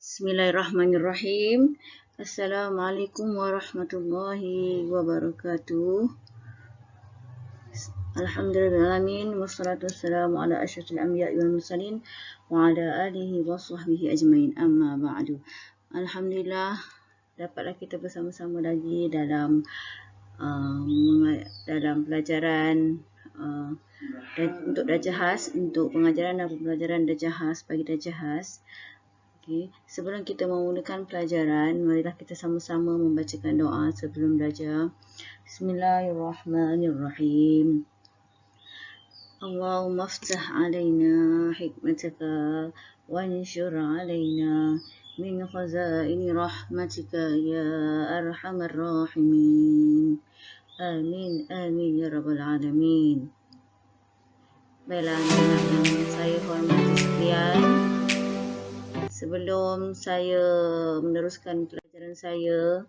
Bismillahirrahmanirrahim. Assalamualaikum warahmatullahi wabarakatuh. Alhamdulillahirrahmanirrahim. Wassalatu wassalamu ala asyrafil anbiya'i wal mursalin wa ala alihi wa sahbihi ajmain. Amma ba'du. Alhamdulillah, dapatlah kita bersama-sama lagi dalam pelajaran untuk darjah khas, untuk pengajaran dan pembelajaran darjah khas bagi darjah khas. Okay. Sebelum kita memulakan pelajaran, marilah kita sama-sama membacakan doa sebelum belajar. Bismillahirrahmanirrahim. Allahumma aftah alaina hikmataka wa anshur alaina min khazaini rahmatika ya arhamar rahimin. Amin, amin ya rabbal alamin. Baiklah anak-anak yang saya hormati sekalian, sebelum saya meneruskan pelajaran saya,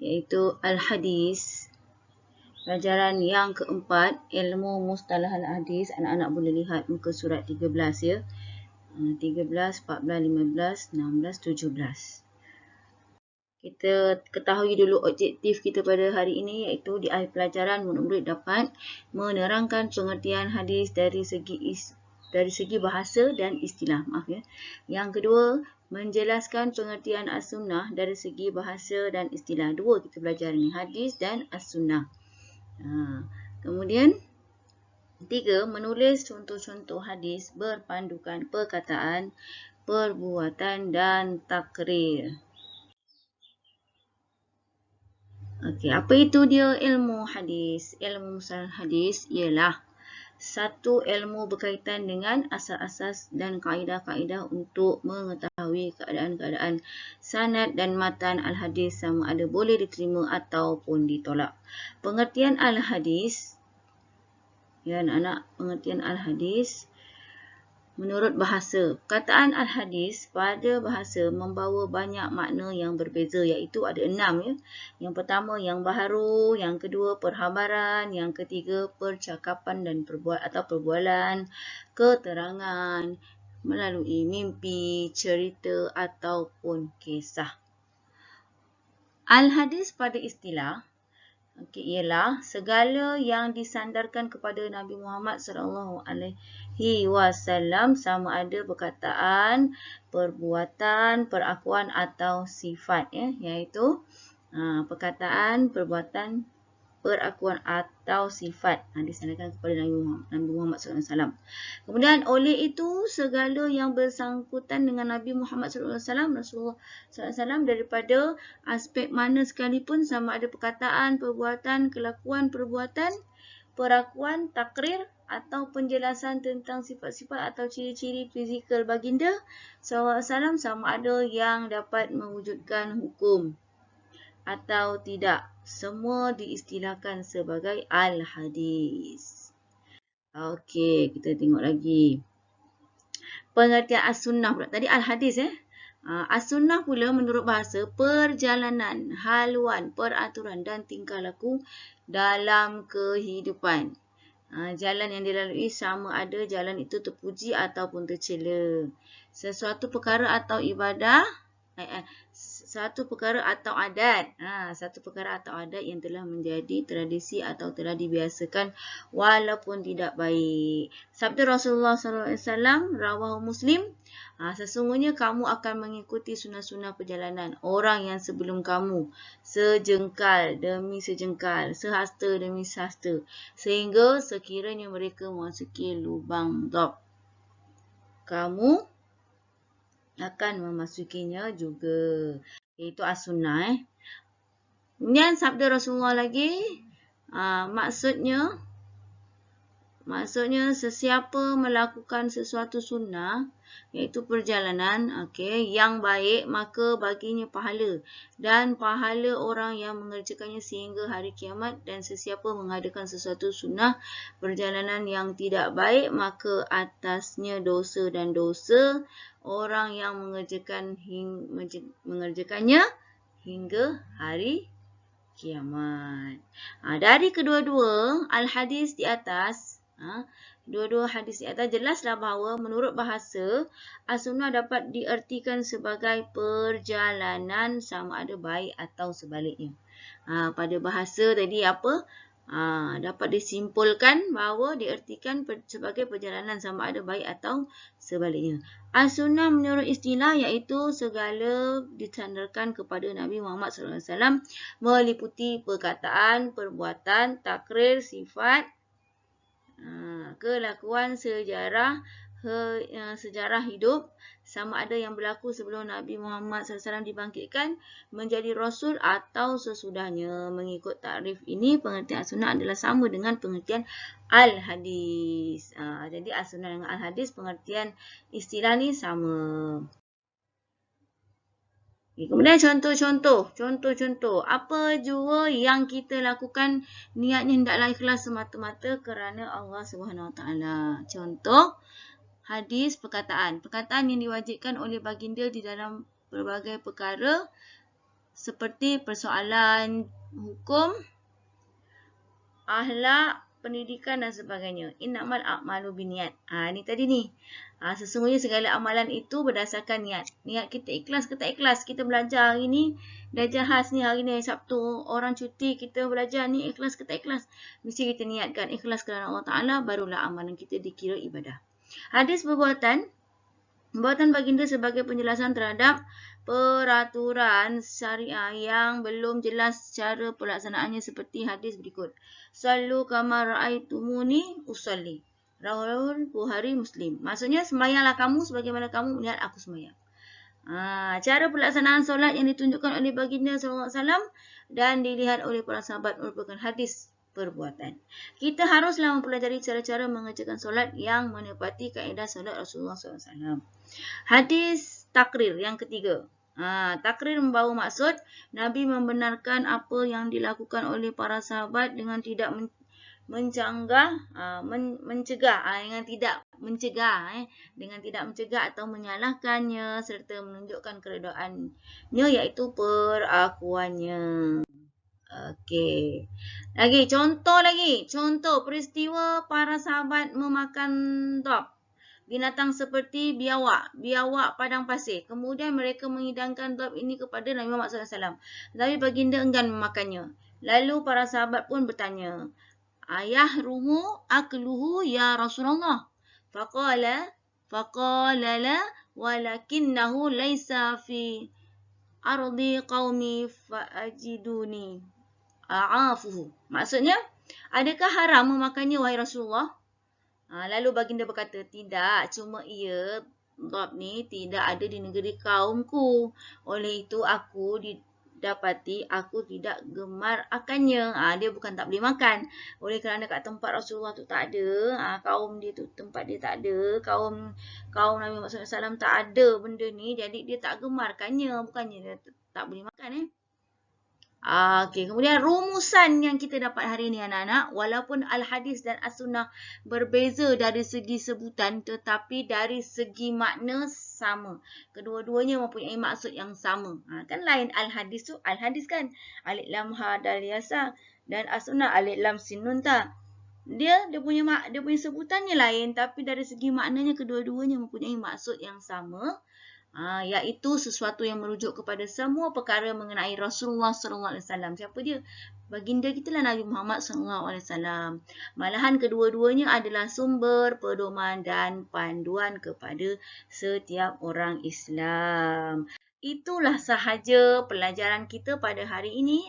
iaitu Al-Hadis, pelajaran yang keempat, ilmu mustalah Al-Hadis, anak-anak boleh lihat muka surat 13 ya. 13, 14, 15, 16, 17. Kita ketahui dulu objektif kita pada hari ini, iaitu di akhir pelajaran murid-murid dapat menerangkan pengertian hadis dari segi bahasa dan istilah. Yang kedua, menjelaskan pengertian as-sunnah dari segi bahasa dan istilah. Dua kita belajar ni, hadis dan as-sunnah. Kemudian, tiga, menulis contoh-contoh hadis berpandukan perkataan, perbuatan dan takrir. Okey, apa itu dia ilmu hadis? Ilmu mustalah hadis ialah satu ilmu berkaitan dengan asas-asas dan kaedah-kaedah untuk mengetahui keadaan-keadaan sanad dan matan al-hadis sama ada boleh diterima ataupun ditolak. Pengertian al-hadis, ya anak-anak, pengertian al-hadis menurut bahasa. Perkataan al-hadis pada bahasa membawa banyak makna yang berbeza, iaitu ada 6 ya. Yang pertama yang baharu, yang kedua perhabaran, yang ketiga percakapan dan perbualan, keterangan melalui mimpi, cerita ataupun kisah. Al-hadis pada istilah ialah segala yang disandarkan kepada Nabi Muhammad SAW sama ada perkataan, perbuatan, perakuan atau sifat, iaitu perkataan, perbuatan, perakuan atau sifat disandarkan kepada Nabi Muhammad SAW. Kemudian oleh itu segala yang bersangkutan dengan Nabi Muhammad SAW, Rasulullah SAW, daripada aspek mana sekalipun, sama ada perkataan, perbuatan, kelakuan, perbuatan, perakuan, takrir atau penjelasan tentang sifat-sifat atau ciri-ciri fizikal baginda SAW, sama ada yang dapat mewujudkan hukum atau tidak, semua diistilahkan sebagai al-hadis. Okey, kita tengok lagi. Pengertian as-sunnah pula. Tadi al-hadis as-sunnah pula menurut bahasa perjalanan, haluan, peraturan dan tingkah laku dalam kehidupan. Jalan yang dilalui sama ada jalan itu terpuji ataupun tercela. Sesuatu perkara atau ibadah, satu perkara atau adat, satu perkara atau adat yang telah menjadi tradisi atau telah dibiasakan walaupun tidak baik. Sabda Rasulullah SAW, rawahu Muslim, sesungguhnya kamu akan mengikuti sunnah-sunnah perjalanan orang yang sebelum kamu, sejengkal demi sejengkal, sehasta demi sehasta, sehingga sekiranya mereka memasuki lubang dhab, kamu akan memasukinya juga. Itu as-sunnah. Kemudian sabda Rasulullah lagi, maksudnya sesiapa melakukan sesuatu sunnah, iaitu perjalanan, yang baik, maka baginya pahala dan pahala orang yang mengerjakannya sehingga hari kiamat. Dan sesiapa mengadakan sesuatu sunnah perjalanan yang tidak baik, maka atasnya dosa dan dosa orang yang mengerjakannya hingga hari kiamat. Dari kedua-dua al-hadis di atas, dua-dua hadis di atas jelaslah bahawa menurut bahasa, as-sunnah dapat diertikan sebagai perjalanan sama ada baik atau sebaliknya. Pada bahasa tadi apa? Dapat disimpulkan bahawa diertikan sebagai perjalanan sama ada baik atau sebaliknya. As-sunnah menurut istilah iaitu segala disandarkan kepada Nabi Muhammad SAW meliputi perkataan, perbuatan, takrir, sifat, kelakuan, sejarah hidup sama ada yang berlaku sebelum Nabi Muhammad SAW dibangkitkan menjadi Rasul atau sesudahnya. Mengikut takrif ini, pengertian as-sunnah adalah sama dengan pengertian al-hadis. Jadi as-sunnah dengan al-hadis, pengertian istilah ni sama. Kemudian contoh-contoh. Apa jua yang kita lakukan niatnya hendaklah ikhlas semata-mata kerana Allah SWT. Contoh hadis perkataan. Perkataan yang diwajibkan oleh baginda di dalam berbagai perkara seperti persoalan hukum, akhlak, pendidikan dan sebagainya. Innamal a'malu binniyat. Ni tadi ni. Sesungguhnya segala amalan itu berdasarkan niat. Niat kita ikhlas ke tak ikhlas. Kita belajar hari ni, belajar khas ni hari ni Sabtu, orang cuti, kita belajar ni ikhlas ke tak ikhlas. Mesti kita niatkan ikhlas kerana Allah Ta'ala, barulah amalan kita dikira ibadah. Hadis perbuatan baginda sebagai penjelasan terhadap peraturan syariah yang belum jelas cara pelaksanaannya seperti hadis berikut. Sallu kama ra'aitumuni usalli. Rawahul Bukhari Muslim. Maksudnya sembahyanglah kamu sebagaimana kamu melihat aku sembahyang. Cara pelaksanaan solat yang ditunjukkan oleh baginda SAW dan dilihat oleh para sahabat merupakan hadis perbuatan. Kita haruslah mempelajari cara-cara mengerjakan solat yang menepati kaedah solat Rasulullah SAW. Hadis takrir yang ketiga. Takrir membawa maksud Nabi membenarkan apa yang dilakukan oleh para sahabat dengan tidak mencegah atau menyalahkannya serta menunjukkan keredaannya iaitu perakuannya. Okey. Contoh peristiwa para sahabat memakan dhab, binatang seperti biawak padang pasir. Kemudian mereka menghidangkan dhab ini kepada Nabi Muhammad SAW. Tapi baginda enggan memakannya. Lalu para sahabat pun bertanya, ayah rumu akluhu ya Rasulullah. Faqala la walakinnahu laysa fi ardi qaumi fa'ajiduni a'afuhu. Maksudnya, adakah haram memakannya wahai Rasulullah? Lalu baginda berkata, tidak, cuma ia dhab ni tidak ada di negeri kaumku. Oleh itu aku didapati aku tidak gemar akannya. Dia bukan tak boleh makan. Oleh kerana kat tempat Rasulullah tu tak ada, kaum dia tu tempat dia tak ada, kaum Nabi Muhammad SAW tak ada benda ni, jadi dia tak gemarkannya, bukannya dia tak boleh makan. Okey, kemudian rumusan yang kita dapat hari ini anak-anak, walaupun al-hadis dan as-sunnah berbeza dari segi sebutan tetapi dari segi makna sama. Kedua-duanya mempunyai maksud yang sama. Kan lain al-hadis tu, al-hadis kan alif lam ha dal yasa dan as-sunnah alif lam sin nun ta. Dia punya sebutannya lain tapi dari segi maknanya kedua-duanya mempunyai maksud yang sama. Iaitu sesuatu yang merujuk kepada semua perkara mengenai Rasulullah SAW. Siapa dia? Baginda kita lah Nabi Muhammad SAW. Malahan kedua-duanya adalah sumber pedoman dan panduan kepada setiap orang Islam. Itulah sahaja pelajaran kita pada hari ini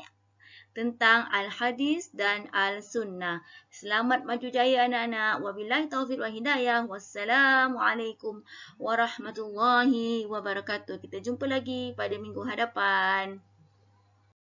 tentang al-hadis dan al-sunnah. Selamat maju jaya anak-anak. Wabillahi taufiq wa hidayah. Wassalamualaikum warahmatullahi wabarakatuh. Kita jumpa lagi pada minggu hadapan.